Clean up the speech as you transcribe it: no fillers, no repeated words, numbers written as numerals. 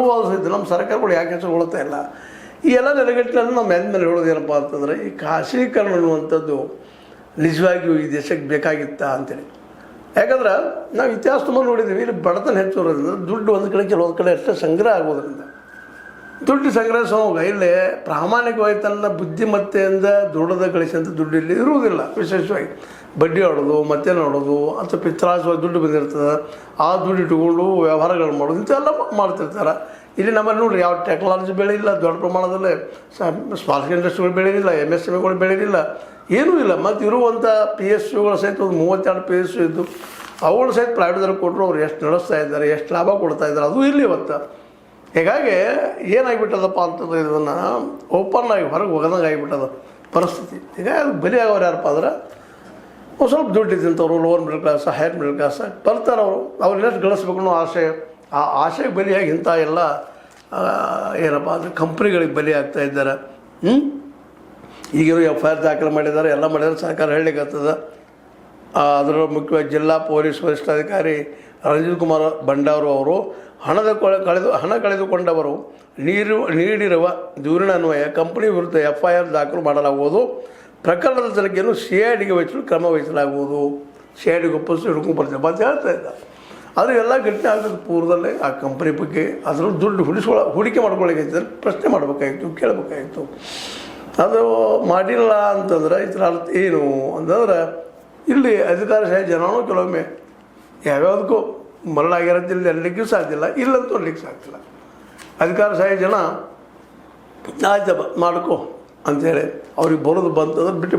ಅನುಭವ ಸಹಿತ ನಮ್ಮ ಸರ್ಕಾರಗಳು ಯಾಕೆ ಹೆಸರುಗೊಳ್ತಾ ಇಲ್ಲ. ಈ ಎಲ್ಲ ನೆಲೆಗಟ್ಟಿನಲ್ಲಿ ನಾವು ಮೇಲೆ ಹೇಳೋದೇನಪ್ಪ ಅಂತಂದರೆ, ಈ ಖಾಸಗೀಕರಣ ಅನ್ನುವಂಥದ್ದು ನಿಜವಾಗಿಯೂ ಈ ದೇಶಕ್ಕೆ ಬೇಕಾಗಿತ್ತಾ ಅಂತೇಳಿ. ಯಾಕಂದ್ರೆ ನಾವು ಇತಿಹಾಸ ತುಂಬ ನೋಡಿದ್ದೀವಿ, ಇಲ್ಲಿ ಬಡತನ ಹೆಚ್ಚು ಇರೋದ್ರಿಂದ ದುಡ್ಡು ಒಂದು ಕಡೆ ಕೆಲವೊಂದು ಕಡೆ ಅಷ್ಟೇ ಸಂಗ್ರಹ ಆಗೋದ್ರಿಂದ ದುಡ್ಡು ಸಂಗ್ರಹಿಸೋವಾಗ ಇಲ್ಲಿ ಪ್ರಾಮಾಣಿಕವಾಗಿ ತನ್ನ ಬುದ್ಧಿಮತ್ತೆಯಿಂದ ದುಡ್ಡದ ಗಳಿಸಿದಂಥ ದುಡ್ಡು ಇಲ್ಲಿ ಇರುವುದಿಲ್ಲ. ವಿಶೇಷವಾಗಿ ಬಡ್ಡಿ ಆಡೋದು, ಮತ್ತೆ ನೋಡೋದು, ಅಥವಾ ಪಿತ್ರಾಸವಾಗಿ ದುಡ್ಡು ಬಂದಿರ್ತದೆ, ಆ ದುಡ್ಡು ಇಟ್ಕೊಂಡು ವ್ಯವಹಾರಗಳು ಮಾಡೋದು ಇಂಥೆಲ್ಲ ಮಾಡ್ತಿರ್ತಾರೆ. ಇಲ್ಲಿ ನಮ್ಮಲ್ಲಿ ನೋಡಿರಿ, ಯಾವ ಟೆಕ್ನಾಲಜಿ ಬೆಳೆಯಿಲ್ಲ, ದೊಡ್ಡ ಪ್ರಮಾಣದಲ್ಲಿ ಸ್ಮಾಲ್ ಇಂಡಸ್ಟ್ರಿಗಳು ಬೆಳೆಯೋದಿಲ್ಲ, MSMEಗಳು ಬೆಳೆಯೋದಿಲ್ಲ, ಏನೂ ಇಲ್ಲ. ಮತ್ತು ಇರುವಂಥ PSUಗಳು ಸಹಿತ ಒಂದು 32 PSU ಇದ್ದು ಅವುಗಳು ಸಹಿತ ಪ್ರೈವೇಟ್ದವ್ರಿಗೆ ಕೊಟ್ಟರು ಅವ್ರು ಎಷ್ಟು ನಡೆಸ್ತಾ ಇದ್ದಾರೆ, ಎಷ್ಟು ಲಾಭ ಕೊಡ್ತಾ ಇದ್ದಾರೆ, ಅದು ಇಲ್ಲಿ ಇವತ್ತು. ಹೀಗಾಗಿ ಏನಾಗಿಬಿಟ್ಟದಪ್ಪ ಅಂತಂದ್ರೆ ಇದನ್ನು ಓಪನ್ ಆಗಿ ಹೊರಗೆ ಹೋಗೋದಂಗೆ ಆಗಿಬಿಟ್ಟದ ಪರಿಸ್ಥಿತಿ. ಹೀಗಾಗಿ ಅದು ಬಲಿ ಆಗೋರು ಯಾರಪ್ಪ ಅಂದ್ರೆ ಒಂದು ಸ್ವಲ್ಪ ದುಡ್ಡು ಇದ್ದಂಥವ್ರು, lower middle class, higher middle class ಬರ್ತಾರೆ. ಅವ್ರು ಎಷ್ಟು ಗಳಿಸ್ಬೇಕು ಅನ್ನೋ ಆಸೆ, ಆ ಆಸೆಗೆ ಬಲಿಯಾಗಿ ಇಂಥ ಎಲ್ಲ ಏನಪ್ಪ ಅಂದರೆ ಕಂಪ್ನಿಗಳಿಗೆ ಬಲಿ ಆಗ್ತಾ ಇದ್ದಾರೆ. ಈಗಿರೋ FIR ದಾಖಲೆ ಮಾಡಿದ್ದಾರೆ, ಎಲ್ಲ ಮಾಡಿದ್ದಾರೆ, ಸರ್ಕಾರ ಹೇಳಲಿಕ್ಕತ್ತದ. ಅದರ ಮುಖ್ಯವಾಗಿ ಜಿಲ್ಲಾ ಪೊಲೀಸ್ ವರಿಷ್ಠಾಧಿಕಾರಿ ರಂಜಿತ್ ಕುಮಾರ್ ಬಂಡಾರು ಅವರು ಹಣ ಕಳೆದುಕೊಂಡವರು ನೀಡಿರುವ ದೂರಿನ ಅನ್ವಯ ಕಂಪನಿ ವಿರುದ್ಧ FIR ದಾಖಲು ಮಾಡಲಾಗುವುದು. ಪ್ರಕರಣದ ತನಿಖೆಯನ್ನು CIDಗೆ ವಹಿಸಲು ಕ್ರಮ ವಹಿಸಲಾಗುವುದು. CIDಗೆ ಒಪ್ಪಿಸಿ ಹಿಡ್ಕೊಂಡು ಬರ್ತೀವಿ ಅಂತ ಹೇಳ್ತಾ ಇದ್ದ. ಅದು ಎಲ್ಲ ಘಟನೆ ಆಗದ ಪೂರ್ವದಲ್ಲೇ ಆ ಕಂಪ್ನಿ ಬಗ್ಗೆ ಅದರ ದುಡ್ಡು ಹೂಡಿಕೆ ಮಾಡ್ಕೊಳ್ಳಿಕ್ಕೆ ಪ್ರಶ್ನೆ ಮಾಡಬೇಕಾಗಿತ್ತು, ಕೇಳಬೇಕಾಗಿತ್ತು. ಅದು ಮಾಡಿಲ್ಲ ಅಂತಂದ್ರೆ ಇದರ ಅರ್ಥ ಏನು ಅಂತಂದ್ರೆ, ಇಲ್ಲಿ ಅಧಿಕಾರಶಾಹಿ ಜನನೂ ಕೆಲವೊಮ್ಮೆ ಯಾವ್ಯಾವುದಕ್ಕೂ ಮರಳಾಗಿರೋದಿಲ್ಲ ಅನ್ಲಿಕ್ಕೂ ಸಾಧ್ಯ ಇಲ್ಲ, ಇಲ್ಲಂತೂ ಅನ್ಲಿಕ್ಕೆ ಸಾಧ್ಯ ಇಲ್ಲ. ಅಧಿಕಾರಶಾಹಿ ಜನ ಆಯ್ತಪ್ಪ ಮಾಡ್ಕೋ ಅಂಥೇಳಿ ಅವ್ರಿಗೆ ಬರೋದು ಬಂತಂದ್ರೆ ಬಿಟ್ಟು